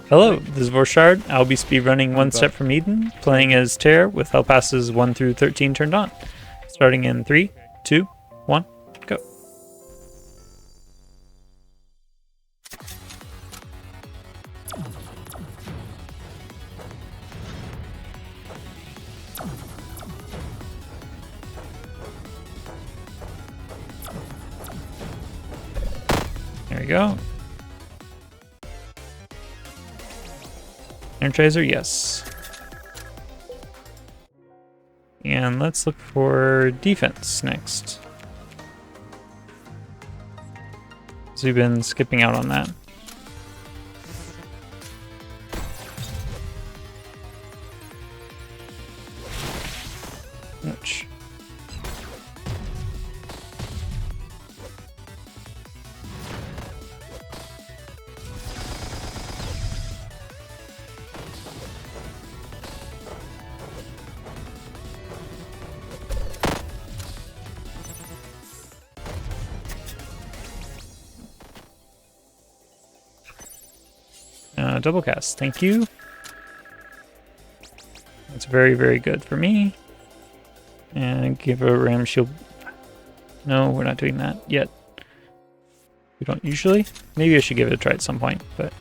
Hello, this is Vorce Shard. I'll be speedrunning One Step from Eden, playing as Terra with Hellpasses 1 through 13 turned on. Starting in 3, 2, 1, go. There we go. Energizer, yes. And let's look for defense next. So we've been skipping out on that. Ouch. Double cast, thank you. That's very, very good for me. And give a ram shield. No, we're not doing that yet. We don't usually. Maybe I should give it a try at some point, but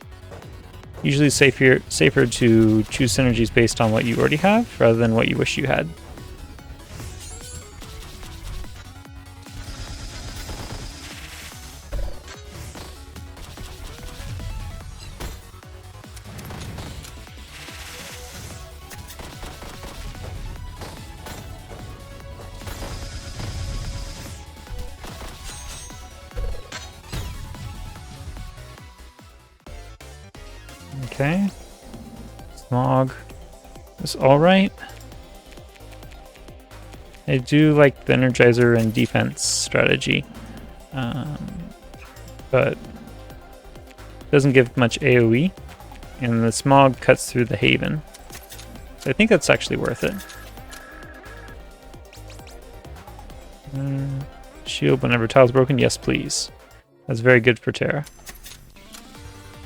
usually safer to choose synergies based on what you already have rather than what you wish you had. Okay, Smog is alright. I do like the Energizer and defense strategy, but doesn't give much AoE, and the Smog cuts through the Haven. So I think that's actually worth it. Shield whenever tile's broken, yes please. That's very good for Terra.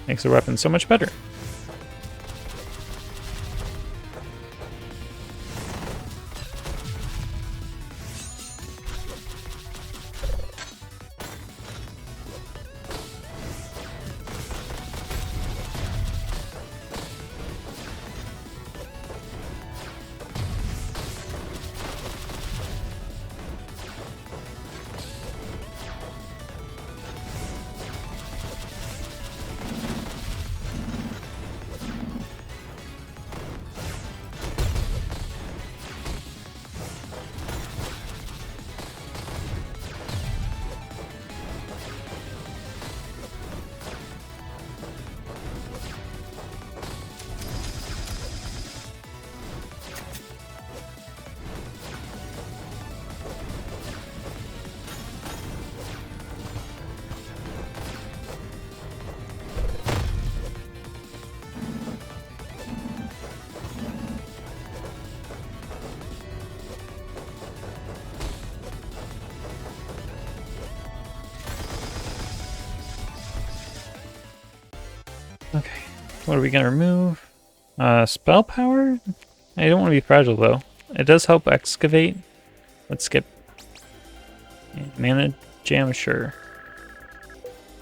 Makes the weapon so much better. Okay, what are we gonna remove? Spell power? I don't want to be fragile though. It does help excavate. Let's skip. Mana jam, sure.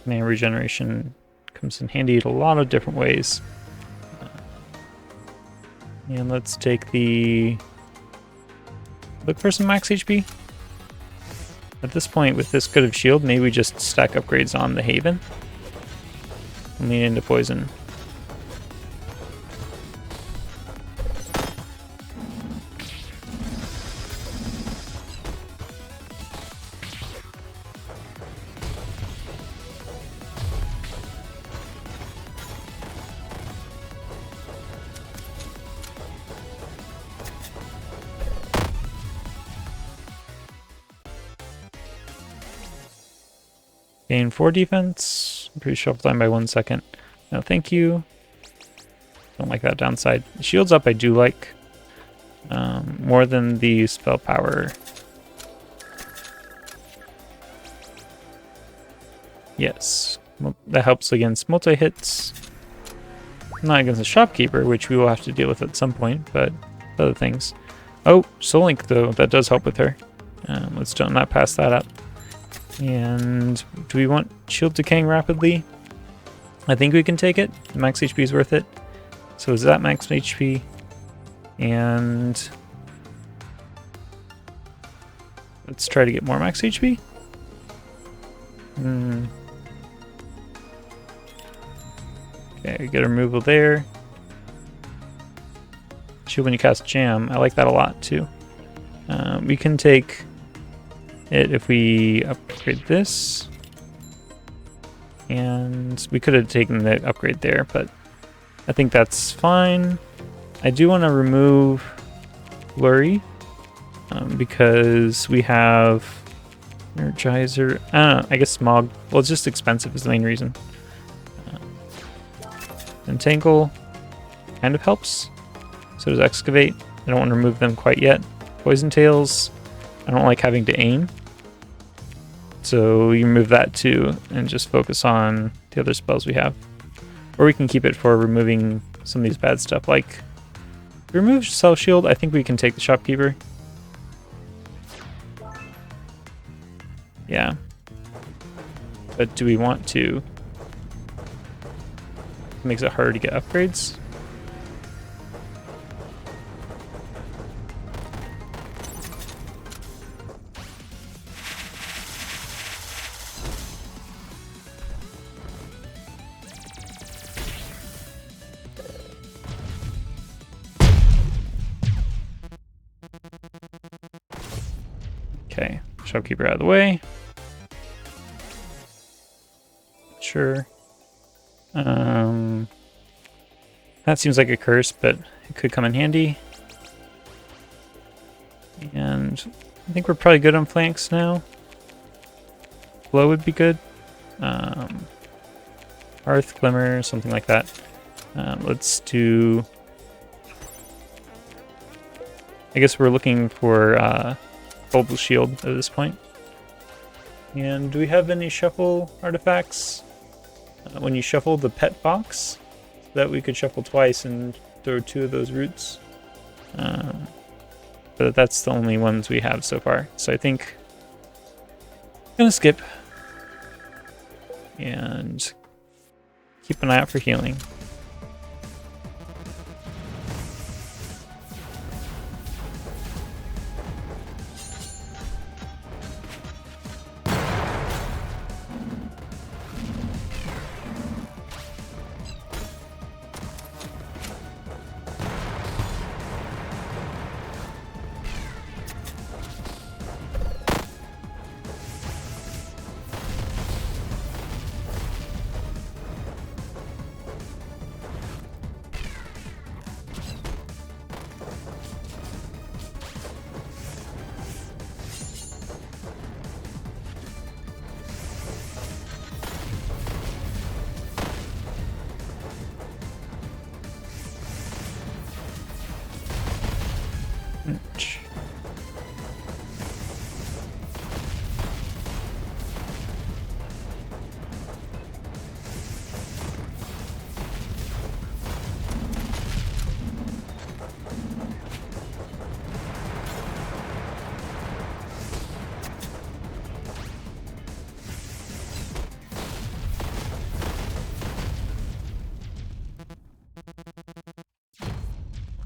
Mana regeneration comes in handy in a lot of different ways. And let's take the... Look for some max HP. At this point, with this good of shield, maybe we just stack upgrades on the Haven. And lean into poison. Gain 4 defense. Increase shuffle time by 1 second. No, thank you. Don't like that downside. The shields up I do like. More than the spell power. Yes. That helps against multi-hits. Not against the Shopkeeper, which we will have to deal with at some point, but other things. Oh, Soul Link, though. That does help with her. Let's not pass that up. And do we want Shield Decaying rapidly? I think we can take it. Max HP is worth it. So is that max HP? And let's try to get more max HP. Okay, get a removal there. Shield when you cast Jam. I like that a lot too. We can take it if we upgrade this. And we could have taken the upgrade there, but I think that's fine. I do want to remove Flurry because we have Energizer. I don't know, I guess Smog. Well, it's just expensive is the main reason. Entangle kind of helps. So does Excavate. I don't want to remove them quite yet. Poison Tails. I don't like having to aim. So you remove that too and just focus on the other spells we have. Or we can keep it for removing some of these bad stuff. Like, remove Self Shield. I think we can take the Shopkeeper. Yeah. But do we want to? It makes it harder to get upgrades. Okay, Shopkeeper out of the way. Sure. That seems like a curse, but it could come in handy. And I think we're probably good on flanks now. Blow would be good. Hearth, Glimmer, something like that. Let's do... I guess we're looking for Global Shield at this point. And do we have any shuffle artifacts? When you shuffle the pet box, that we could shuffle twice and throw 2 of those roots. But that's the only ones we have so far. So I think I'm gonna skip and keep an eye out for healing.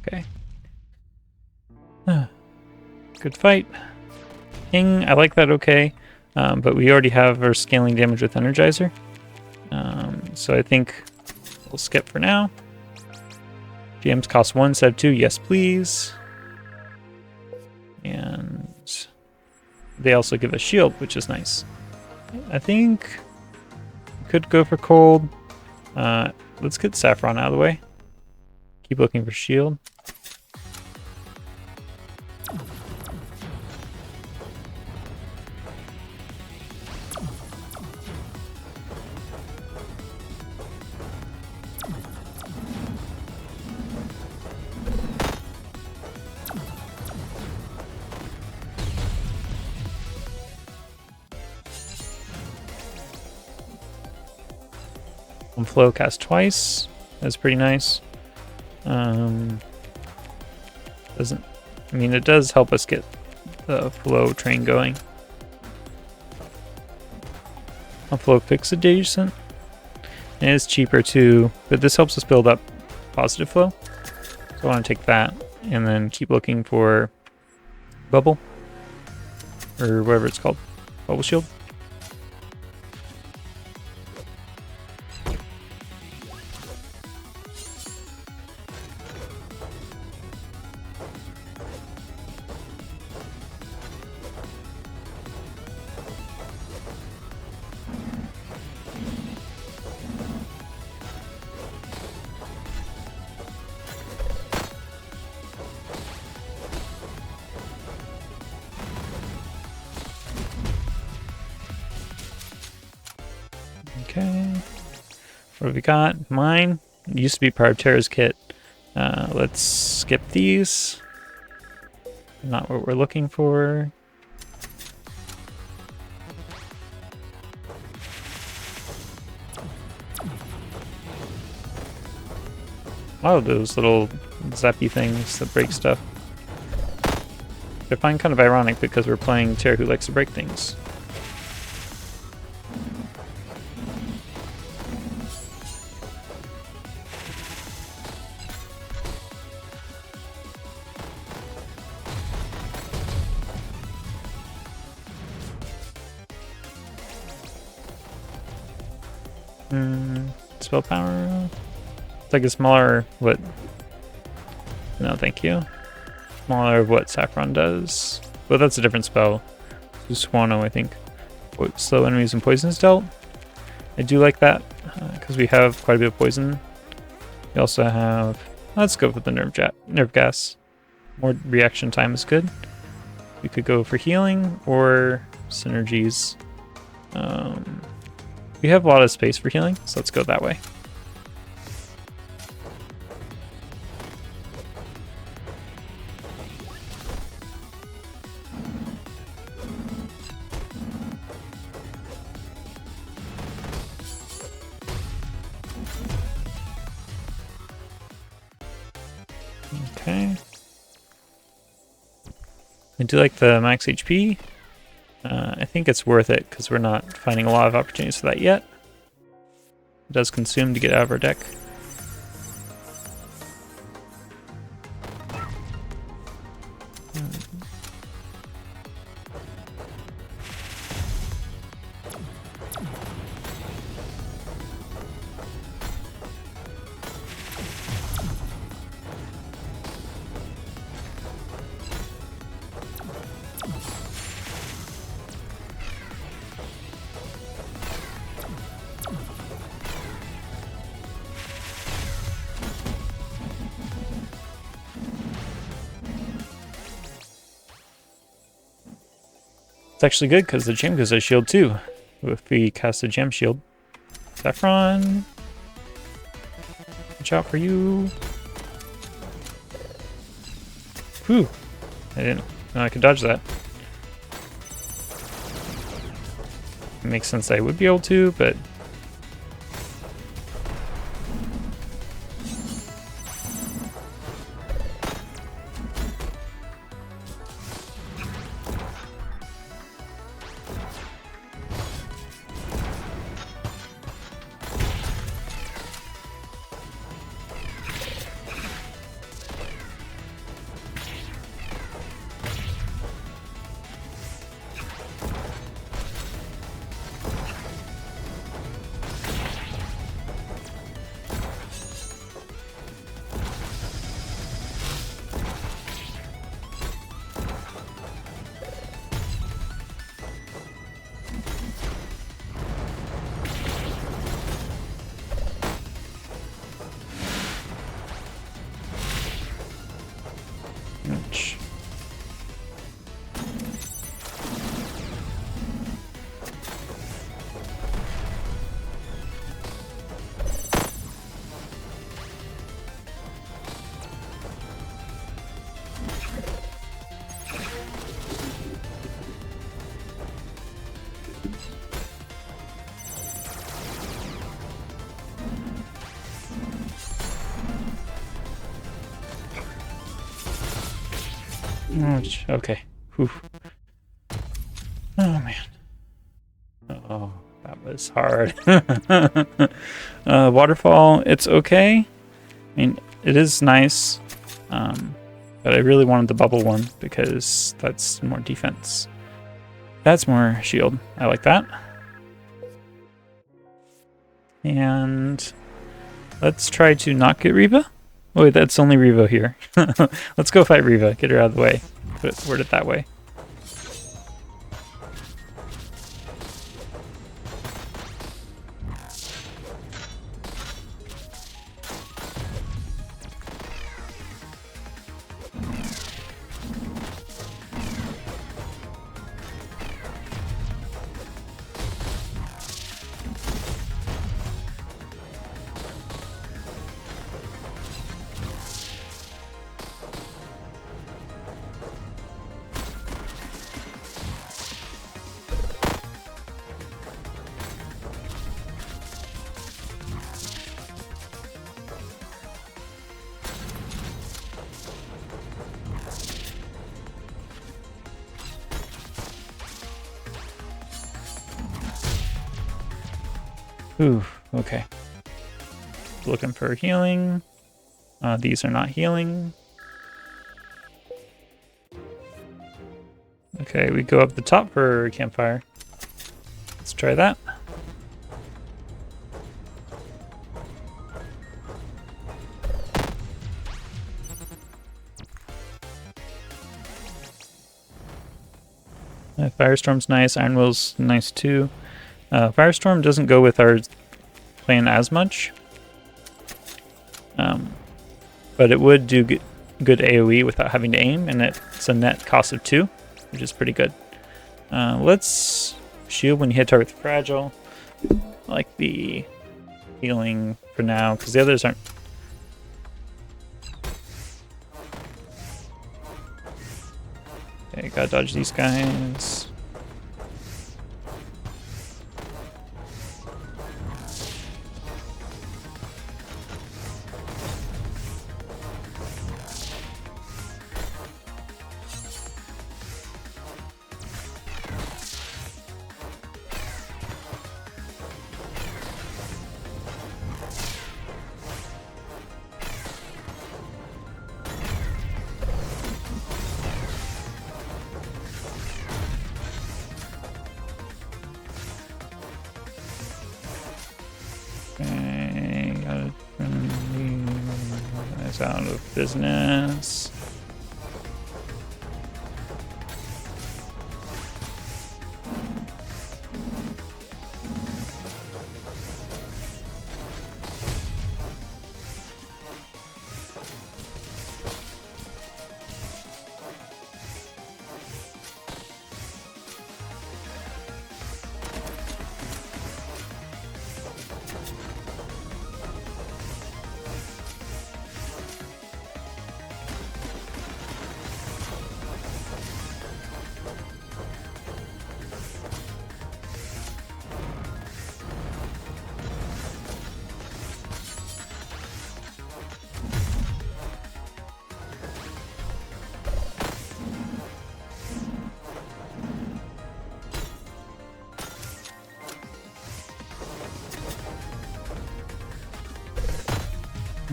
Okay. Good fight. King, I like that okay. But we already have our scaling damage with Energizer. So I think we'll skip for now. GMs cost 1 instead of 2. Yes, please. And they also give us shield, which is nice. I think we could go for cold. Let's get Saffron out of the way. Keep looking for shield. Flow cast twice. That's pretty nice. It does help us get the flow train going. A flow fix adjacent. And it's cheaper too, but this helps us build up positive flow. So I want to take that and then keep looking for bubble or whatever it's called, bubble shield. Okay, what have we got? Mine used to be part of Terra's kit. Let's skip these. Not what we're looking for. Oh, those little zappy things that break stuff. I find kind of ironic because we're playing Terra who likes to break things. Spell power. It's like a smaller what? No, thank you. Smaller of what Saffron does. But that's a different spell. It's Swano, I think. Slow enemies and poisons dealt. I do like that because we have quite a bit of poison. We also have. Let's go for the nerve gas. More reaction time is good. We could go for healing or synergies. We have a lot of space for healing, so let's go that way. Okay. I do like the max HP. I think it's worth it because we're not finding a lot of opportunities for that yet. It does consume to get out of our deck. It's actually good because the gem gives us shield too. If we cast a gem shield. Saffron. Watch out for you. Whew. I didn't know I could dodge that. It makes sense I would be able to, but Ouch. Okay. Whew. Oh man. Oh, that was hard. Waterfall, it's okay. I mean, it is nice. But I really wanted the bubble one because that's more defense. That's more shield. I like that. And let's try to not get Reva. Oh, wait, that's only Reva here. Let's go fight Reva. Get her out of the way. Word it that way. Ooh, okay. Looking for healing. These are not healing. Okay, we go up the top for campfire. Let's try that. Firestorm's nice. Iron Will's nice too. Firestorm doesn't go with our plan as much, but it would do good AoE without having to aim, and it's a net cost of 2, which is pretty good. Let's shield when you hit target with fragile. I like the healing for now because the others aren't. Okay, gotta dodge these guys. Okay, gotta turn these guys out of business.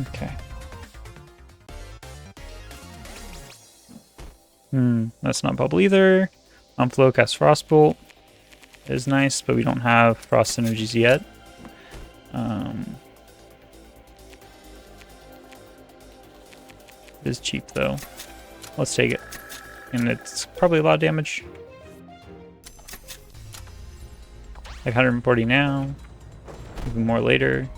Okay. That's not bubble either. Flow cast Frostbolt is nice, but we don't have frost synergies yet. It is cheap though. Let's take it. And it's probably a lot of damage. Like 140 now. Even more later.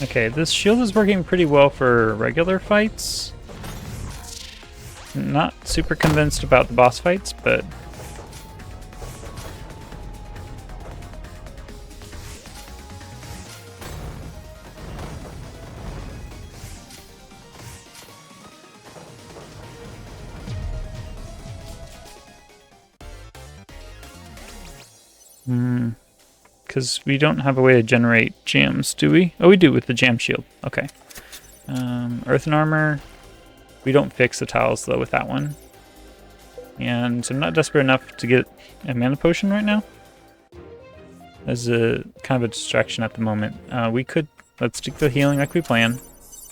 Okay, this shield is working pretty well for regular fights. Not super convinced about the boss fights, but... Because we don't have a way to generate gems, do we? Oh, we do with the gem shield. Okay. Earthen armor. We don't fix the tiles, though, with that one. And I'm not desperate enough to get a mana potion right now. As a kind of a distraction at the moment. Let's stick to healing like we planned.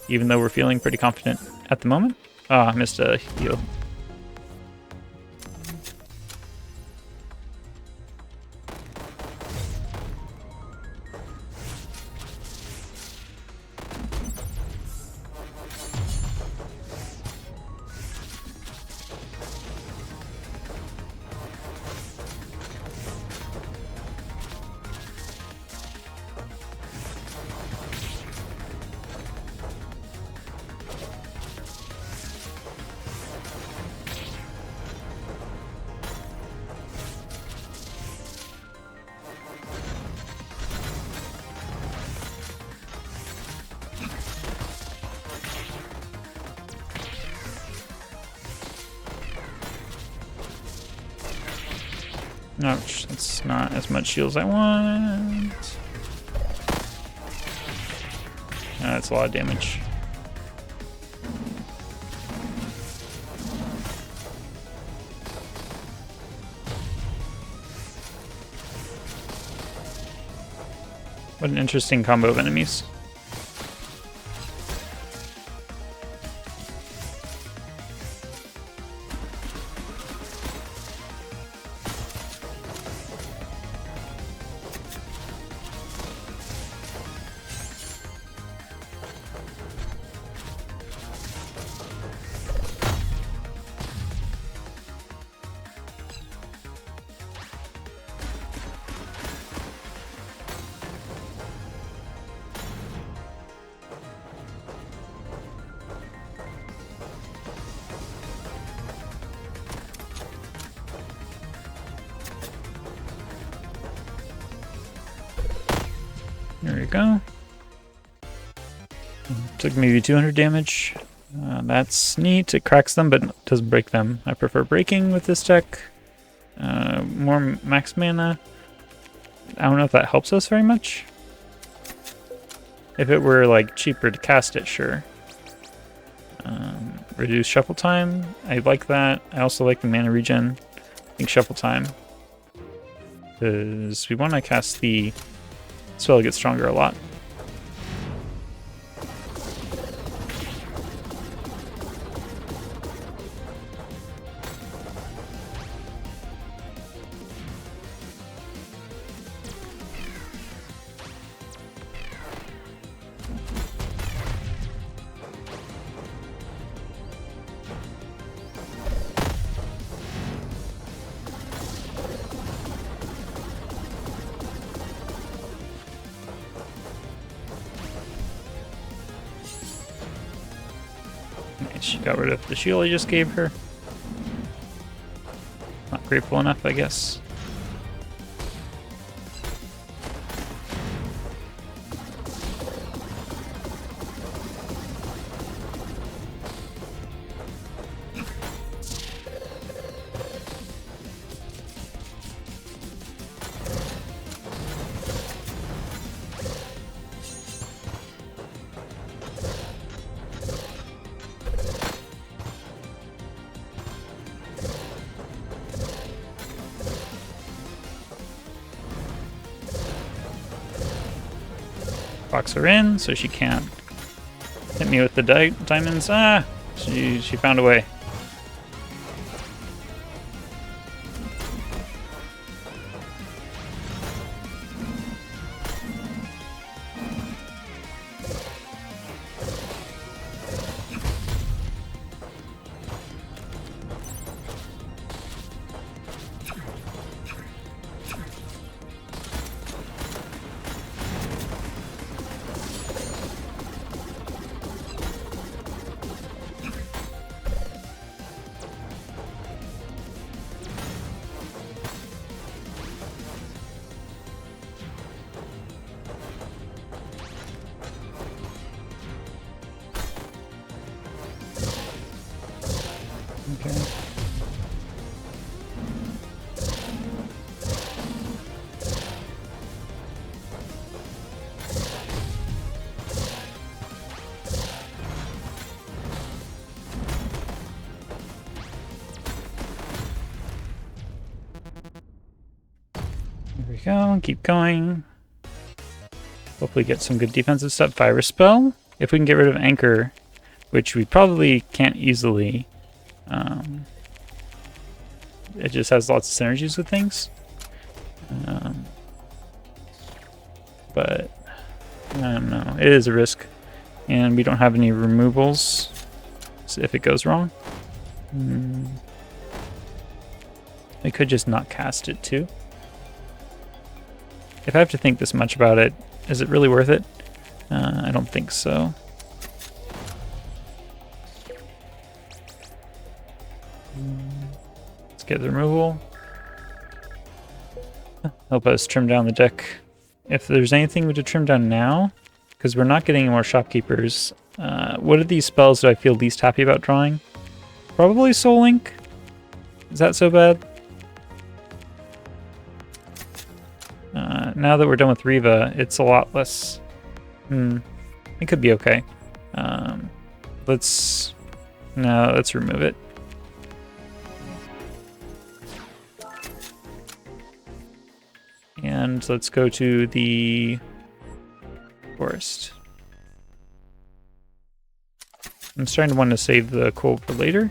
Even though we're feeling pretty confident at the moment. Ah, I missed a heal. Ouch, that's not as much shield as I want. That's a lot of damage. What an interesting combo of enemies. There we go. Took maybe 200 damage. That's neat. It cracks them, but doesn't break them. I prefer breaking with this deck. More max mana. I don't know if that helps us very much. If it were like cheaper to cast it, sure. Reduce shuffle time. I like that. I also like the mana regen. I think shuffle time. Because we want to cast the spell to get stronger a lot. She got rid of the shield I just gave her. Not grateful enough, I guess. Box her in so she can't hit me with the diamonds. Ah! She found a way. There we go, keep going. Hopefully get some good defensive stuff. Fire Spell. If we can get rid of Anchor, which we probably can't easily. It just has lots of synergies with things. But I don't know. It is a risk. And we don't have any removals so if it goes wrong. I could just not cast it too. If I have to think this much about it, is it really worth it? I don't think so. Let's get the removal. Help us trim down the deck. If there's anything to trim down now, because we're not getting any more shopkeepers. What are these spells that I feel least happy about drawing? Probably Soul Link. Is that so bad? Now that we're done with Reva, it's a lot less. It could be okay. Let's remove it. And let's go to the forest. I'm starting to want to save the coal for later.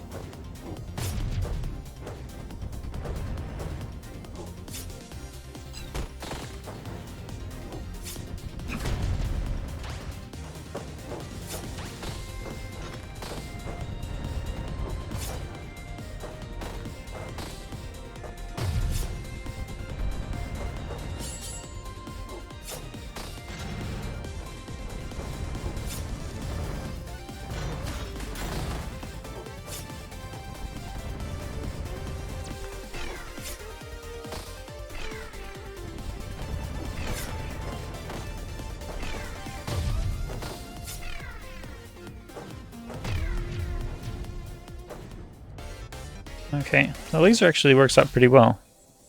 Okay, the laser actually works out pretty well.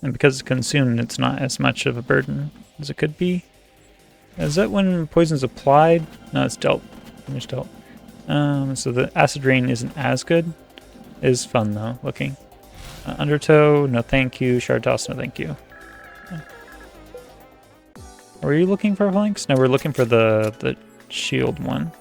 And because it's consumed, it's not as much of a burden as it could be. Is that when poison's applied? No, it's dealt. Damage dealt. So the acid rain isn't as good. It is fun though, looking. Undertow, no thank you. Shard toss, no thank you. Are you looking for flanks? No, we're looking for the shield one.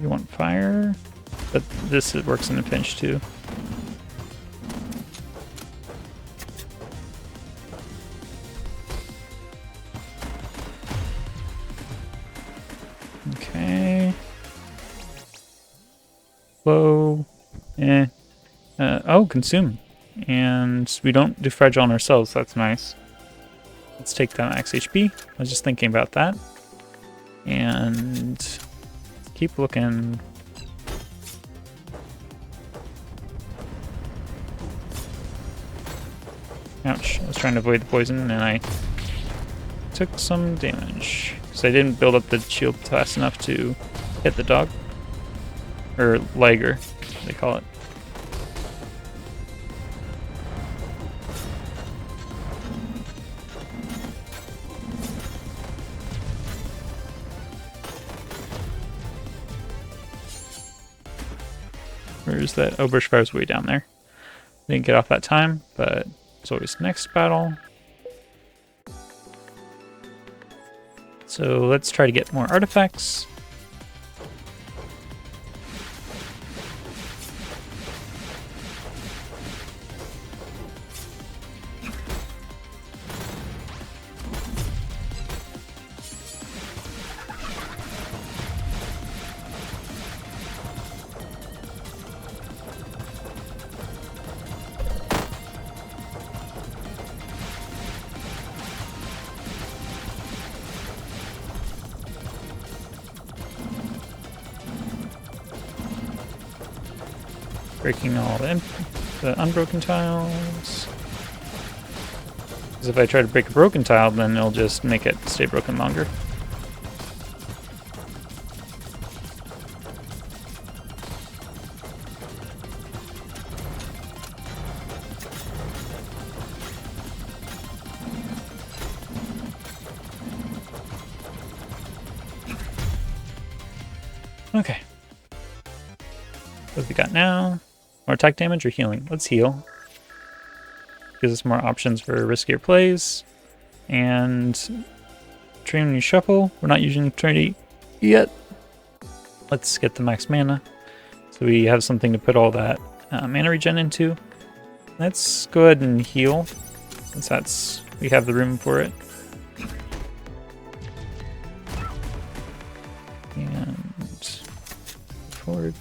You want fire? But this works in a pinch too. Okay. Whoa. Oh, consume. And we don't do fragile on ourselves, that's nice. Let's take down max HP. I was just thinking about that. And keep looking. Ouch, I was trying to avoid the poison and I took some damage. Because I didn't build up the shield fast enough to hit the dog. Or liger, they call it. Where's that? Oh, Bush Fire's way down there. Didn't get off that time, but it's always next battle. So let's try to get more artifacts. Breaking all the unbroken tiles. Because if I try to break a broken tile, then it'll just make it stay broken longer. Okay. What have we got now? More attack damage or healing? Let's heal. Gives us more options for riskier plays. And train when you shuffle. We're not using Trinity yet. Let's get the max mana. So we have something to put all that mana regen into. Let's go ahead and heal, since we have the room for it. And forward.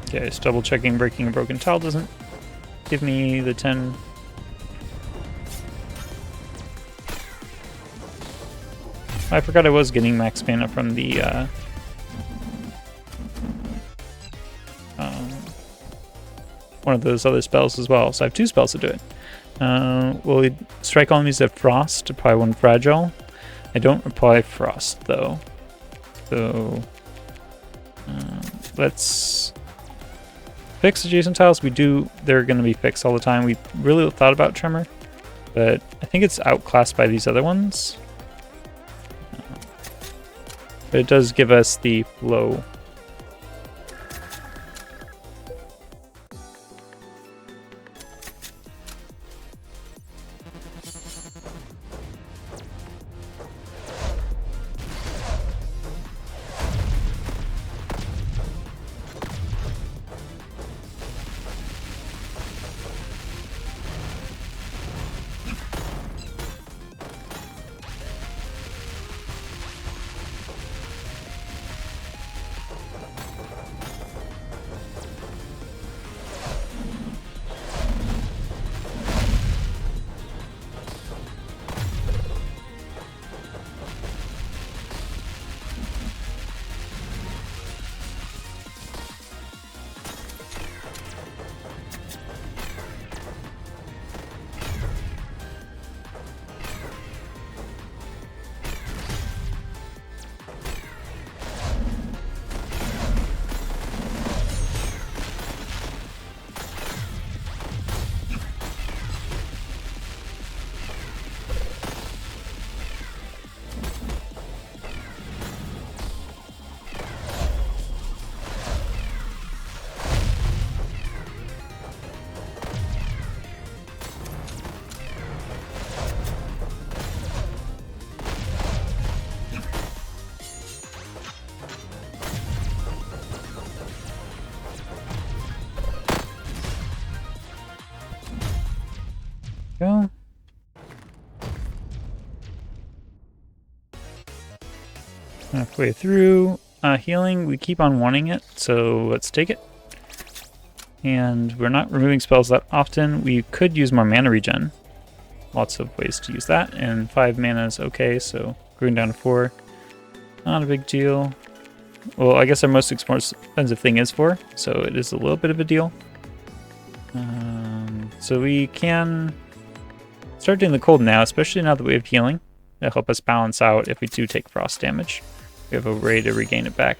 Okay, just double checking breaking a broken tile doesn't give me the 10. I forgot I was getting max mana from the one of those other spells as well, so I have 2 spells to do it. We'll strike all enemies at frost, apply 1 fragile. I don't apply frost though, so let's fix adjacent tiles. They're going to be fixed all the time. We really thought about Tremor, but I think it's outclassed by these other ones. But it does give us the flow. Go. Halfway through. Healing, we keep on wanting it, so let's take it. And we're not removing spells that often. We could use more mana regen. Lots of ways to use that, and 5 mana is okay, so going down to 4. Not a big deal. Well, I guess our most expensive thing is 4, so it is a little bit of a deal. So we can start doing the cold now, especially now that we have healing. That'll help us balance out if we do take frost damage. We have a way to regain it back.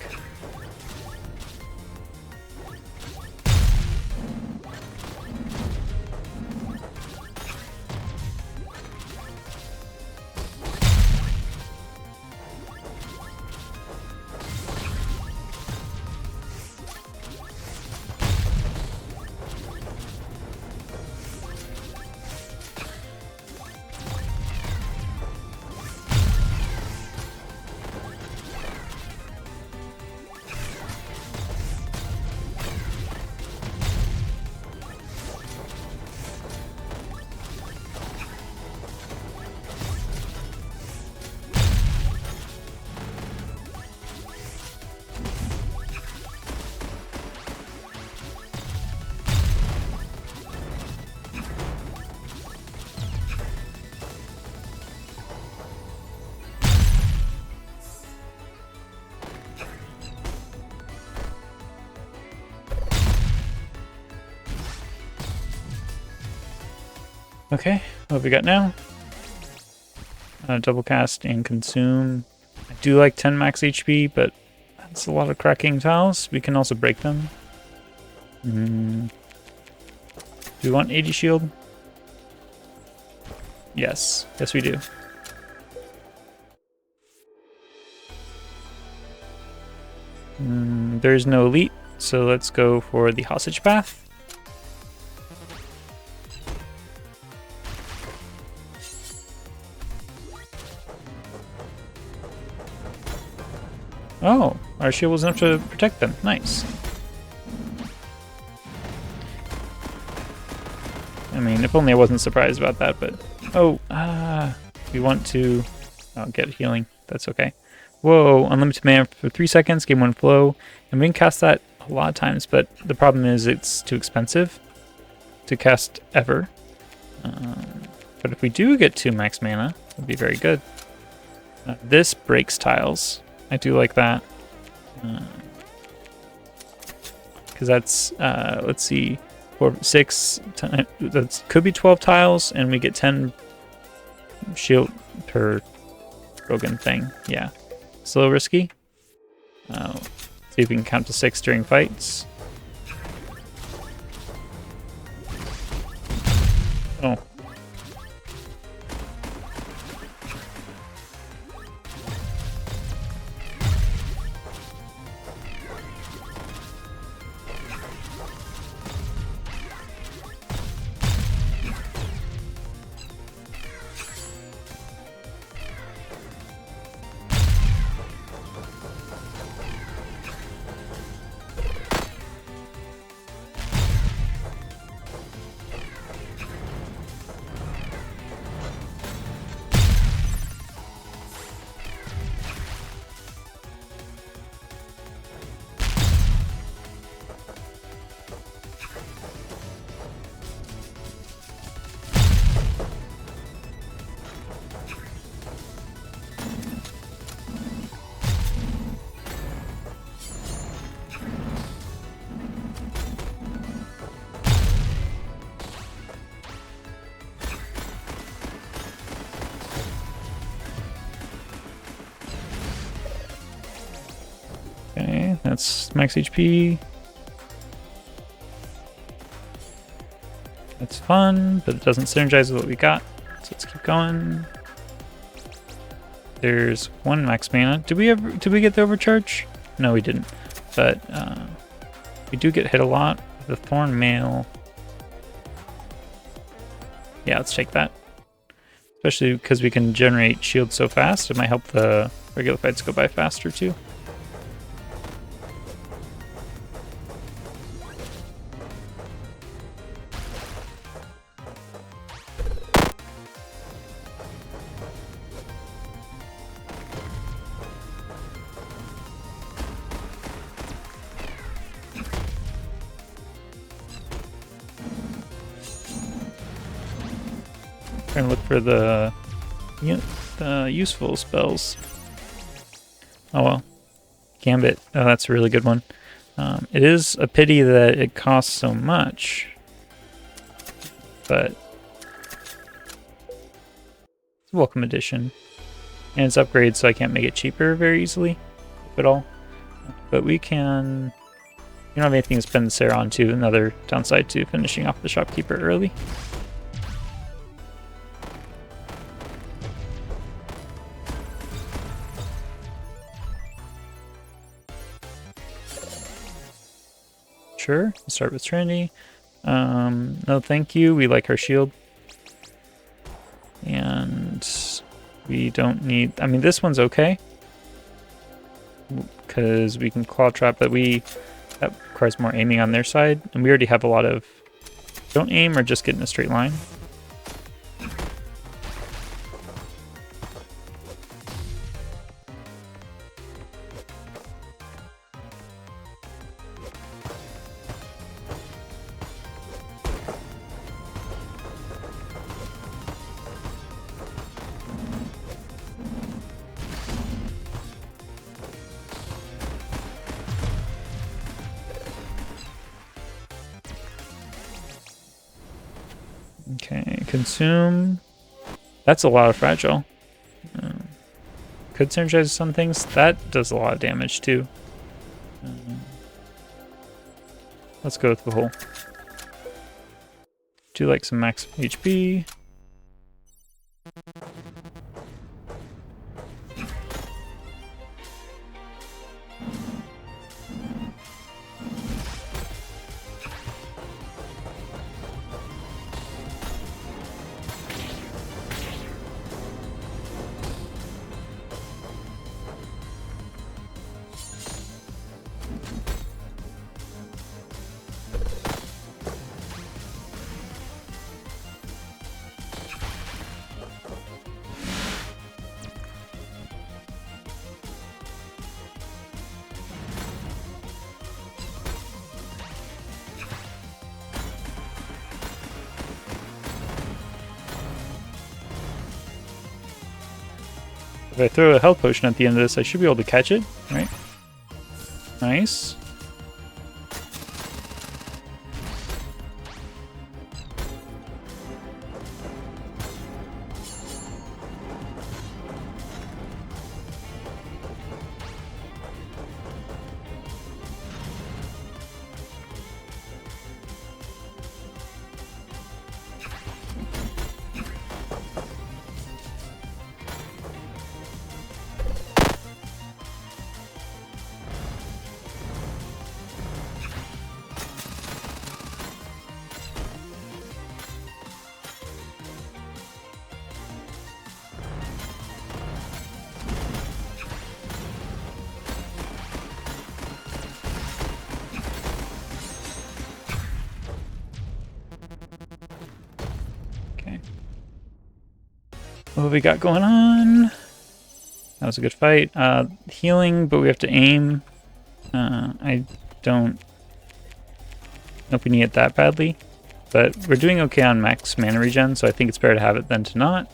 Okay, what have we got now? Double cast and consume. I do like 10 max HP, but that's a lot of cracking tiles. We can also break them. Do we want 80 shield? Yes. Yes, we do. There's no elite, so let's go for the hostage path. Oh, our shield was enough to protect them. Nice. I mean, if only I wasn't surprised about that, but... Oh, we want to... Oh, get healing. That's okay. Whoa, unlimited mana for 3 seconds, game 1 flow. And we can cast that a lot of times, but the problem is it's too expensive to cast ever. But if we do get 2 max mana, it would be very good. This breaks tiles. I do like that. Because that's, let's see, 4, 6, 10, that could be 12 tiles, and we get 10 shield per broken thing. Yeah. It's a little risky. See if we can count to 6 during fights. Oh. Okay, that's max HP. That's fun, but it doesn't synergize with what we got. So let's keep going. There's 1 max mana. Did we get the overcharge? No, we didn't. But we do get hit a lot with the Thorn Mail. Yeah, let's take that. Especially because we can generate shield so fast, it might help the regular fights go by faster too. Trying to look for the useful spells. Oh well. Gambit. Oh, that's a really good one. It is a pity that it costs so much, but it's a welcome addition. And it's upgraded, so I can't make it cheaper very easily, if at all. But we can... You don't have anything to spend the Serra on to. Another downside to finishing off the Shopkeeper early. Sure, let's start with Trinity. No thank you, we like her shield. And we don't need... I mean, this one's okay. Because we can claw trap, but that requires more aiming on their side. And we already have a lot of... Don't aim or just get in a straight line. Okay, consume. That's a lot of fragile. Could synergize some things. That does a lot of damage too. Let's go with the whole. Do like some max HP. If I throw a health potion at the end of this, I should be able to catch it, right? Nice. What we got going on? That was a good fight. Healing, but we have to aim. I don't know if we need it that badly, but we're doing okay on max mana regen, so I think it's better to have it than to not.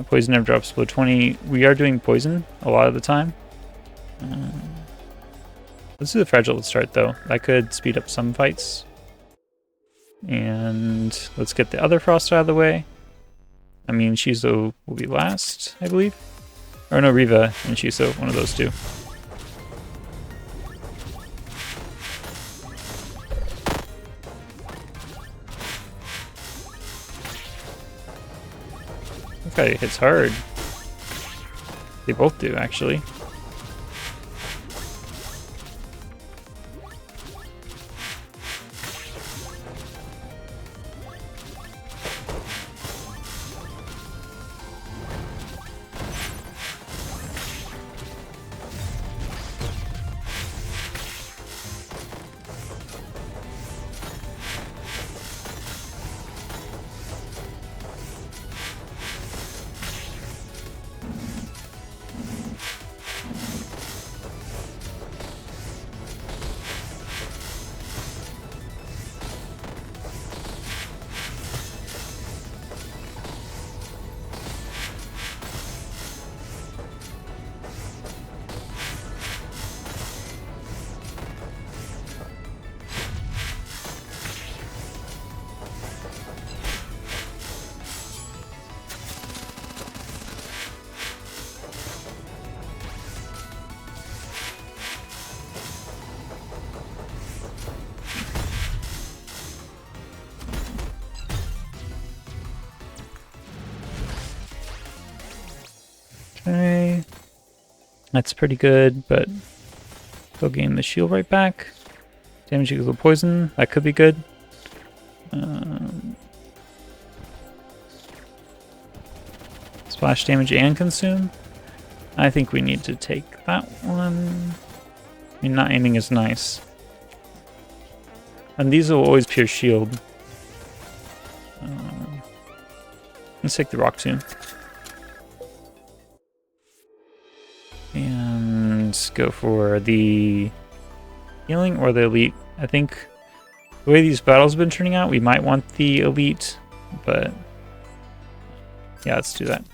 Poison never drops below 20. We are doing poison a lot of the time. Let's do the fragile to start, though. That could speed up some fights. And let's get the other frost out of the way. I mean, Shiso will be last, I believe. Or no, Reva and Shiso, one of those two. That guy hits hard. They both do, actually. Okay, that's pretty good, but they'll gain the shield right back. Damage equals to poison, that could be good. Splash damage and consume. I think we need to take that one. I mean, not aiming is nice. And these will always pierce shield. Let's take the rock soon. And go for the healing or the elite. I think the way these battles have been turning out, we might want the elite, but yeah, let's do that.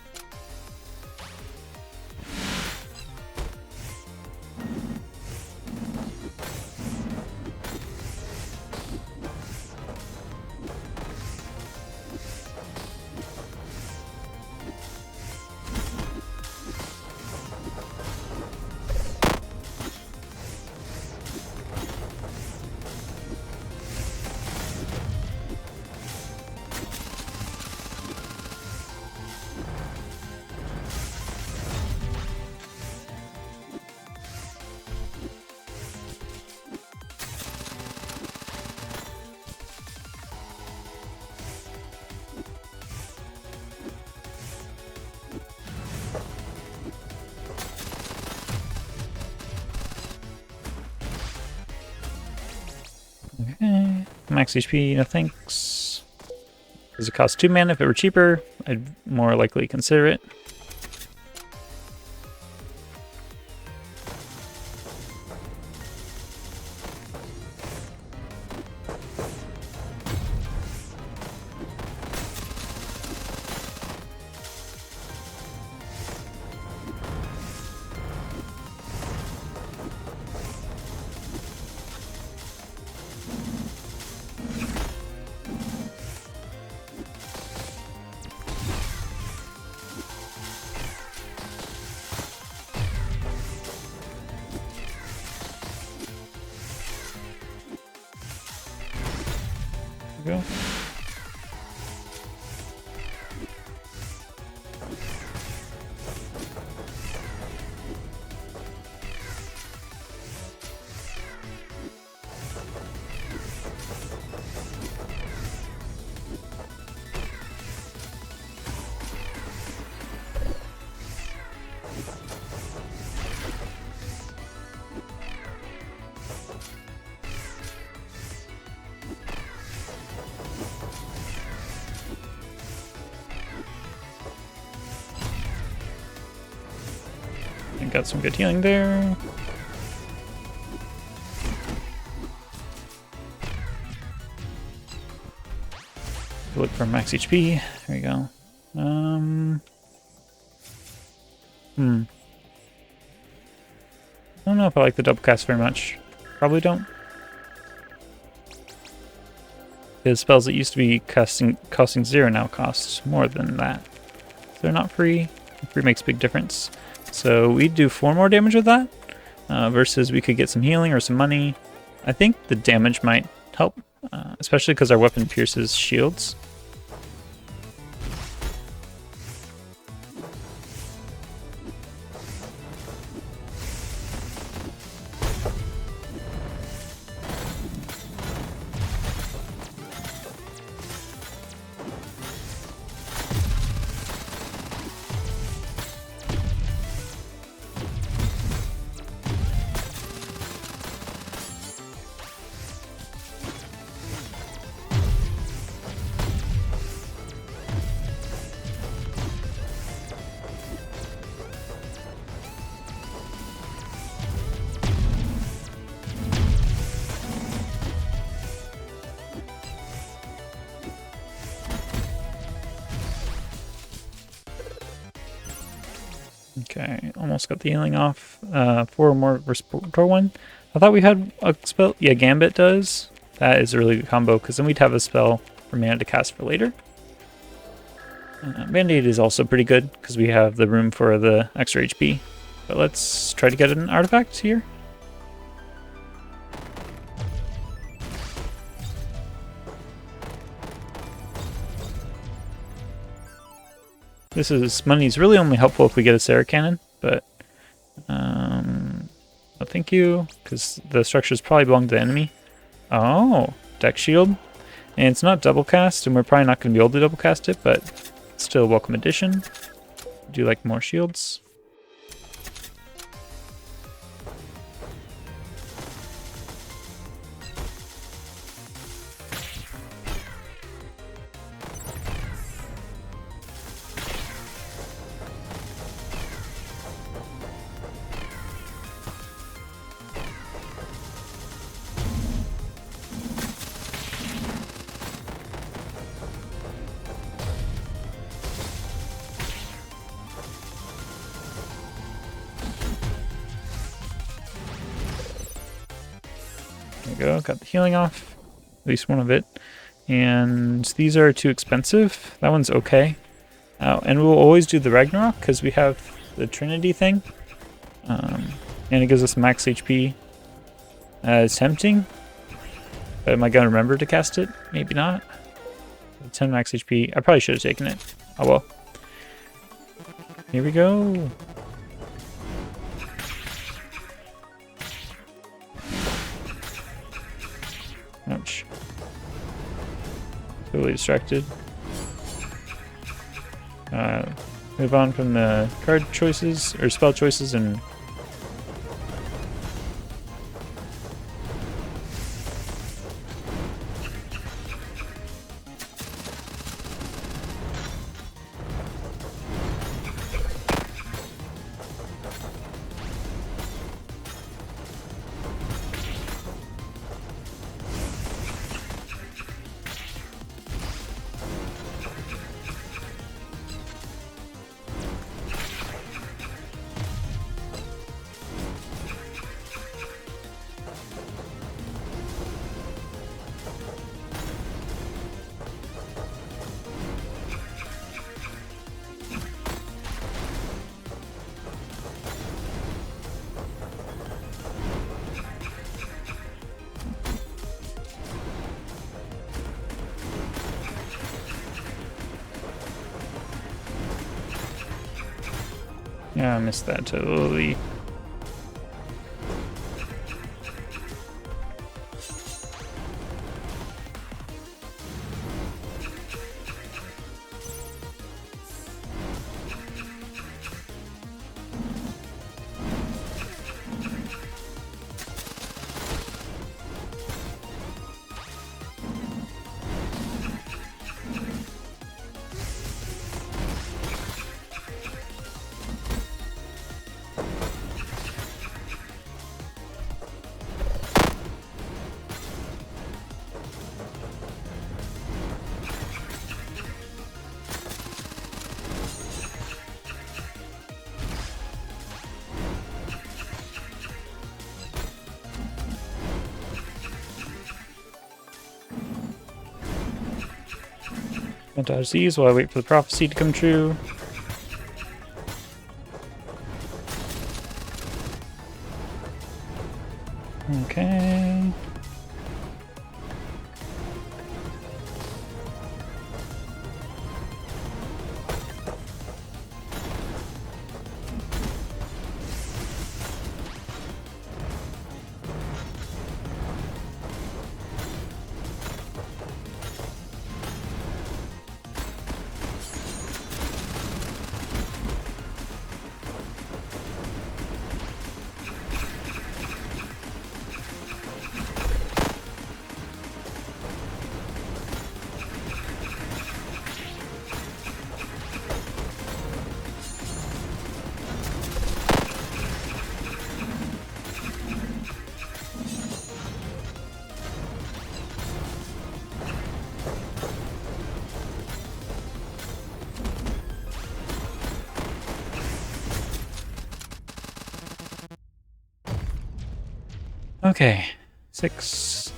max HP, no thanks. Does it cost 2 mana? If it were cheaper, I'd more likely consider it. Go. Got some good healing there. Look for max HP. There we go. I don't know if I like the double cast very much. Probably don't. The spells that used to be costing 0 now cost more than that. So they're not free. Free makes a big difference. So we'd do 4 more damage with that, versus we could get some healing or some money. I think the damage might help, especially because our weapon pierces shields. Okay, almost got the healing off. 4 more Restore 1. I thought we had a spell. Yeah, Gambit does. That is a really good combo, because then we'd have a spell for mana to cast for later. Band-Aid is also pretty good, because we have the room for the extra HP. But let's try to get an artifact here. Money's really only helpful if we get a Serif cannon, but no thank you, because the structures probably belong to the enemy. Oh, deck shield, and it's not double cast, and we're probably not going to be able to double cast it, but still a welcome addition. Do you like more shields? Go, got the healing off, at least one of it, and these are too expensive. That one's okay, and we'll always do the Ragnarok because we have the Trinity thing, and it gives us max HP. It's tempting, but am I gonna remember to cast it? Maybe not. 10 max HP. I probably should have taken it. Oh well. Here we go. Ouch. Totally distracted. Move on from the card choices, or spell choices, and Yeah, I missed that totally. I'll dodge these while I wait for the prophecy to come true. Okay. Okay, 6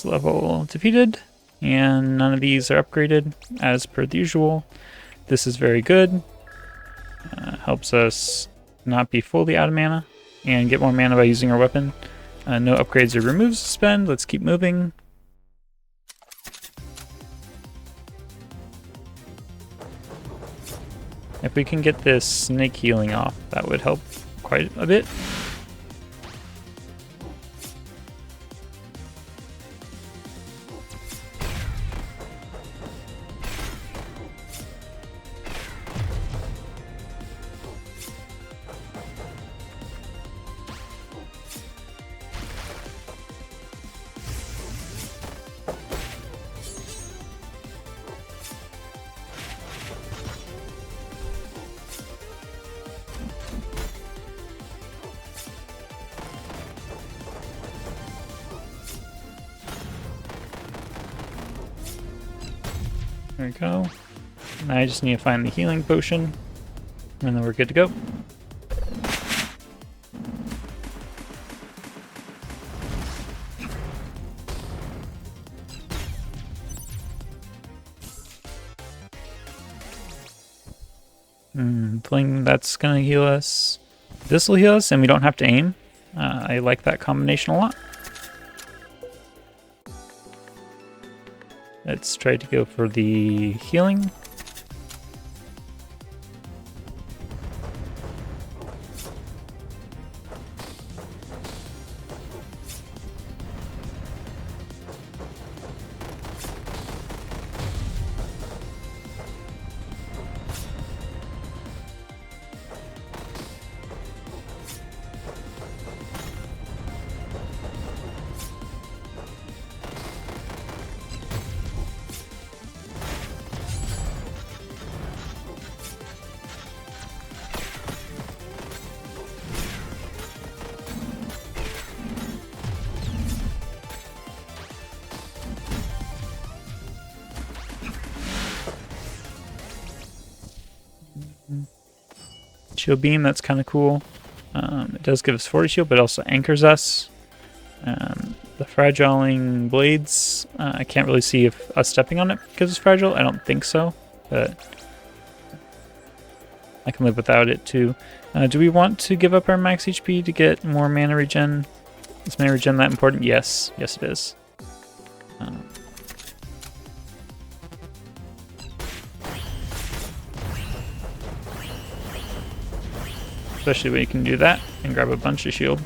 level defeated, and none of these are upgraded as per the usual. This is very good. Helps us not be fully out of mana and get more mana by using our weapon. No upgrades or removes to spend. Let's keep moving. If we can get this snake healing off, that would help quite a bit. There we go. Now I just need to find the healing potion, and then we're good to go. Fling, that's gonna heal us. This will heal us, and we don't have to aim. I like that combination a lot. Let's try to go for the healing. Shield beam, that's kind of cool. It does give us 40 shield, but also anchors us. The fragiling blades, I can't really see if us stepping on it because it's fragile. I don't think so, but I can live without it too. Do we want to give up our max HP to get more mana regen? Is mana regen that important? Yes. Yes, it is. Especially when you can do that and grab a bunch of shield.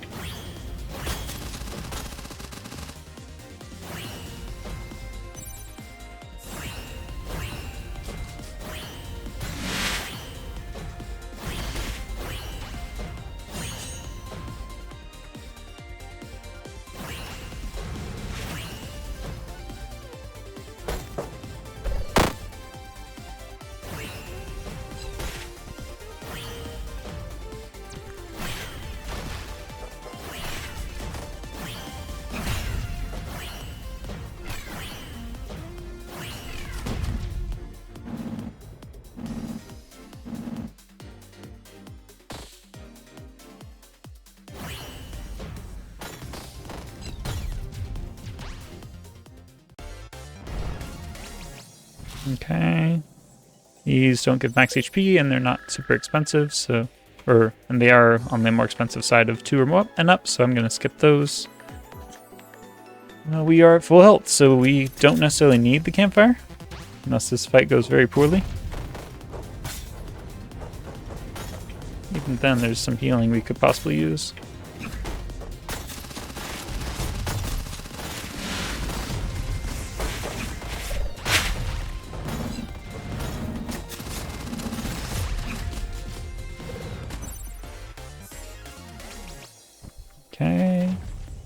Okay. These don't give max HP and they're not super expensive, so and they are on the more expensive side of 2 or more and up, so I'm gonna skip those. We are at full health, so we don't necessarily need the campfire unless this fight goes very poorly. Even then, there's some healing we could possibly use. Okay,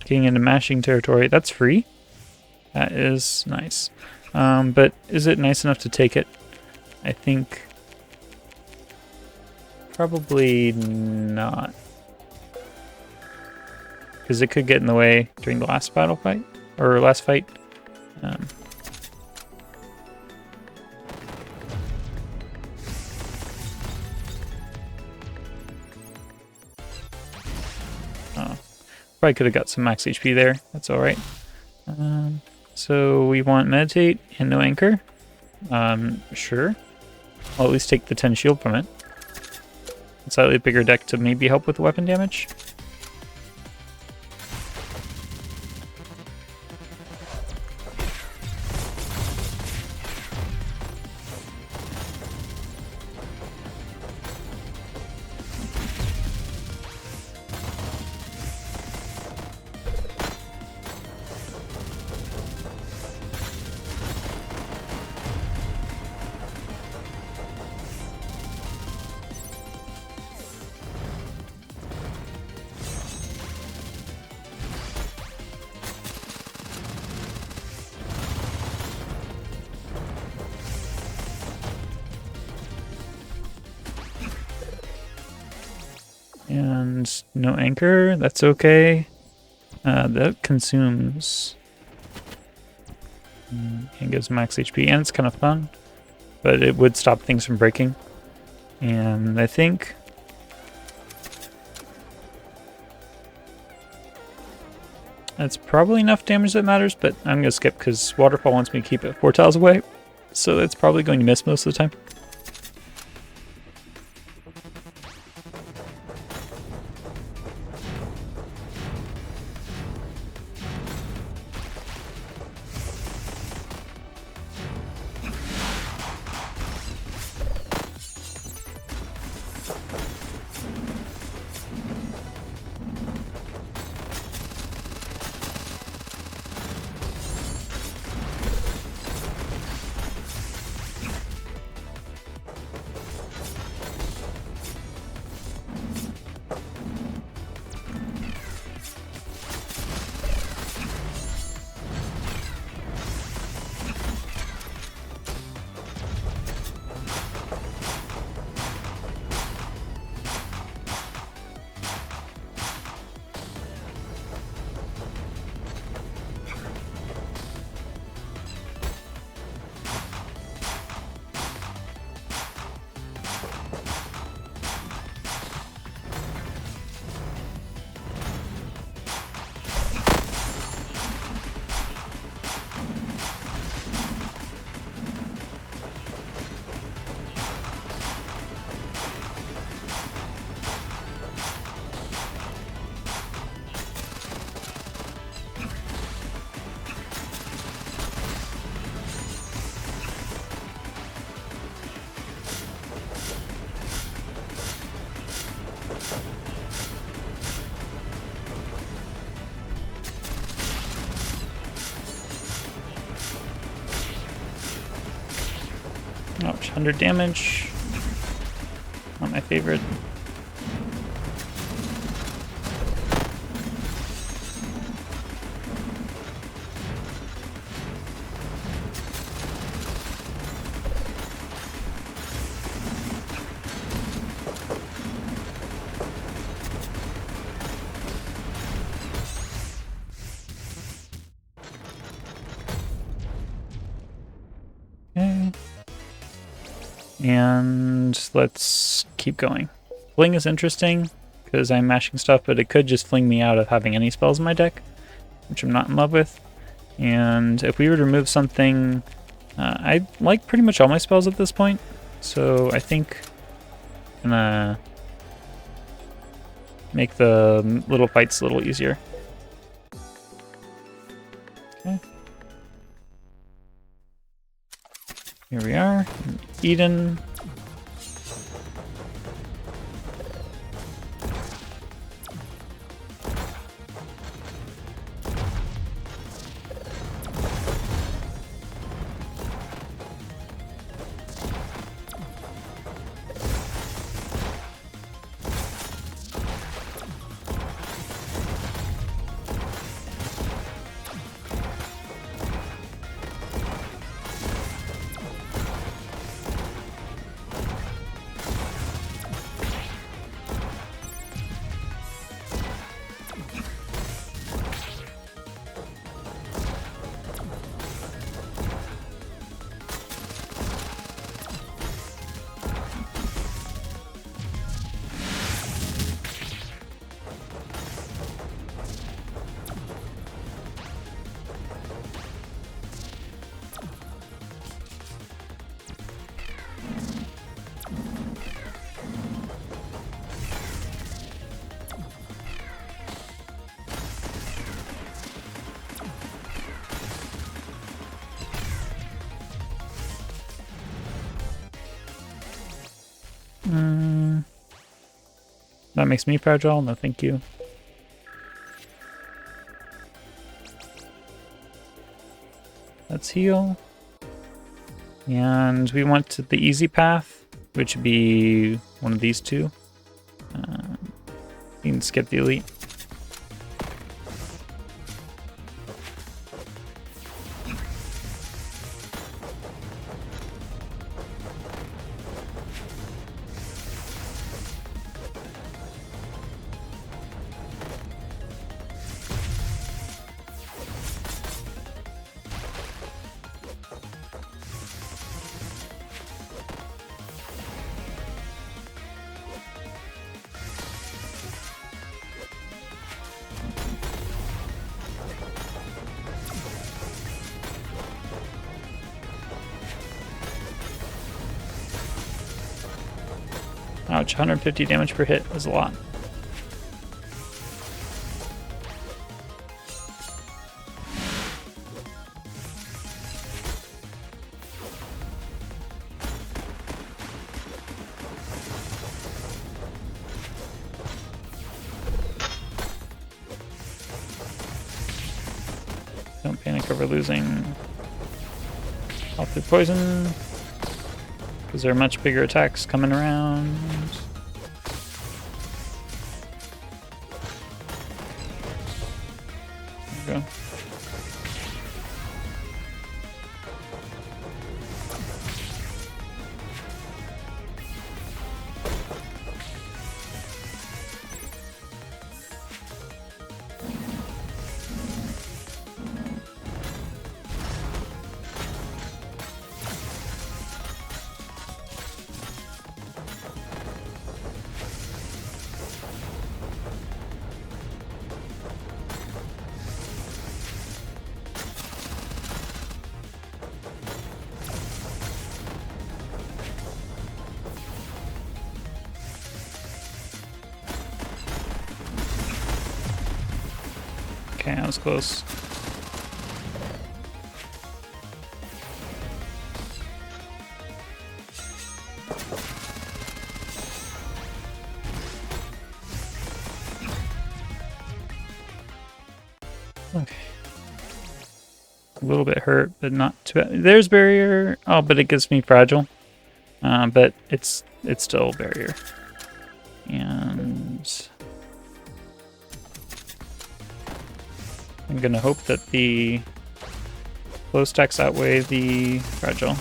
getting into mashing territory. That's free. That is nice. But is it nice enough to take it? I think probably not. Because it could get in the way during the last battle fight, or last fight. Probably could have got some max HP there. That's alright. So we want meditate and no anchor. Sure. I'll at least take the 10 shield from it. Slightly bigger deck to maybe help with weapon damage. And no anchor, that's okay. That consumes and gives max HP, and it's kind of fun, but it would stop things from breaking. And I think that's probably enough damage that matters, but I'm going to skip because Waterfall wants me to keep it 4 tiles away, so it's probably going to miss most of the time. Ouch, 100 damage. Not my favorite. Okay. And let's keep going. Fling is interesting because I'm mashing stuff, but it could just fling me out of having any spells in my deck, which I'm not in love with. And if we were to remove something, I like pretty much all my spells at this point, so I think I'm gonna make the little fights a little easier. Okay. Here we are, Eden. That makes me fragile? No, thank you. Let's heal. And we want the easy path, which would be one of these two. You can skip the elite. Ouch, 150 damage per hit is a lot. Don't panic over losing health through poison, because there are much bigger attacks coming around. There we go. Okay, that was close. Okay. A little bit hurt, but not too bad. There's barrier. Oh, but it gets me fragile. But it's still a barrier. And I'm gonna hope that the low stacks outweigh the fragile.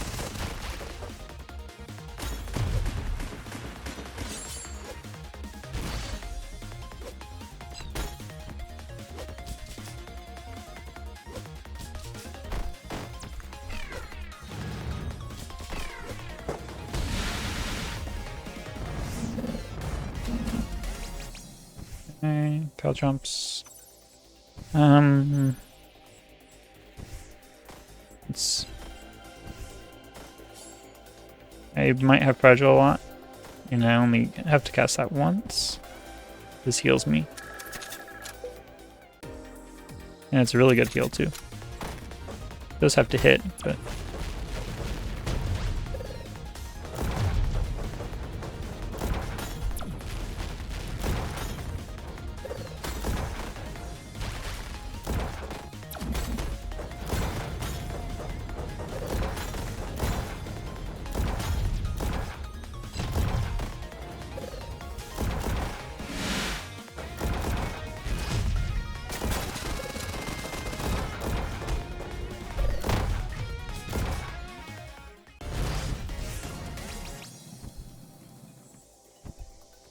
Okay, pal jumps. I might have fragile a lot, and I only have to cast that once. This heals me. And it's a really good heal too. It does have to hit, but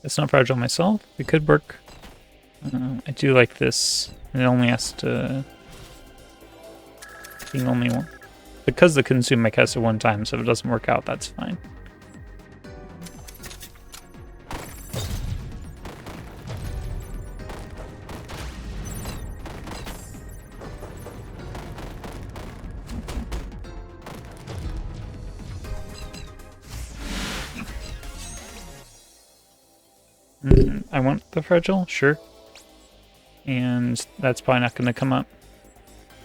it's not fragile myself. It could work. I do like this. It only has to being only one. Because the consume I cast it one time, so if it doesn't work out, that's fine. I want the fragile, sure. And that's probably not going to come up.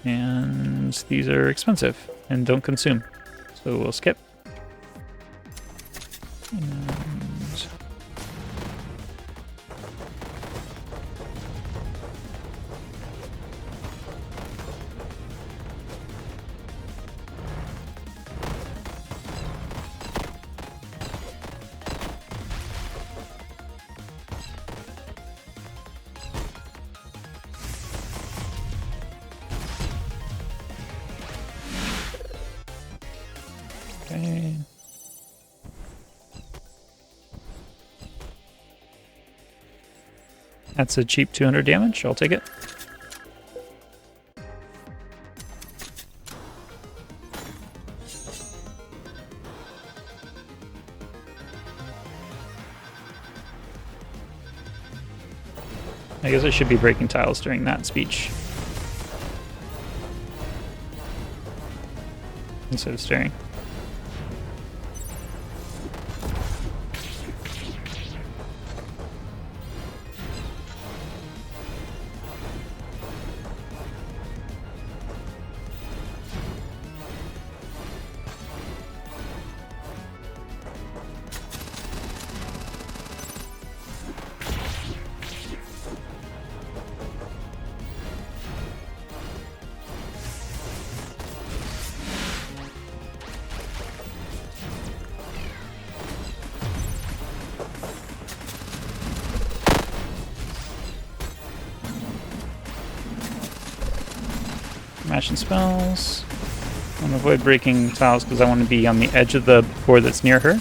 And these are expensive and don't consume. So we'll skip. And okay. That's a cheap 200 damage. I'll take it. I guess I should be breaking tiles during that speech instead of staring. Mashing spells. I want to avoid breaking tiles because I want to be on the edge of the board that's near her.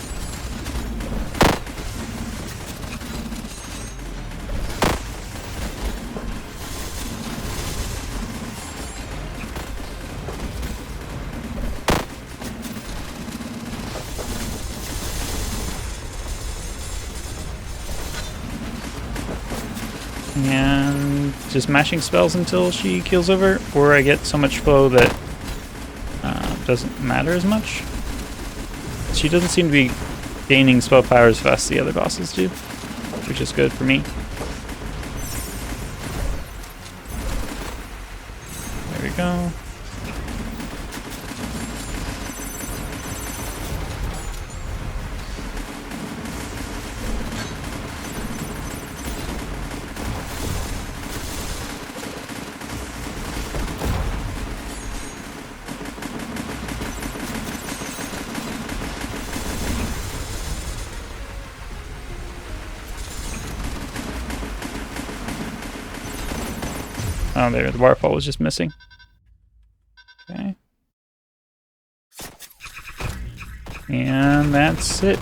And just mashing spells until she keels over, or I get so much flow that doesn't matter as much. She doesn't seem to be gaining spell power as fast as the other bosses do, which is good for me. There we go. Oh, there, the waterfall was just missing. Okay. And that's it.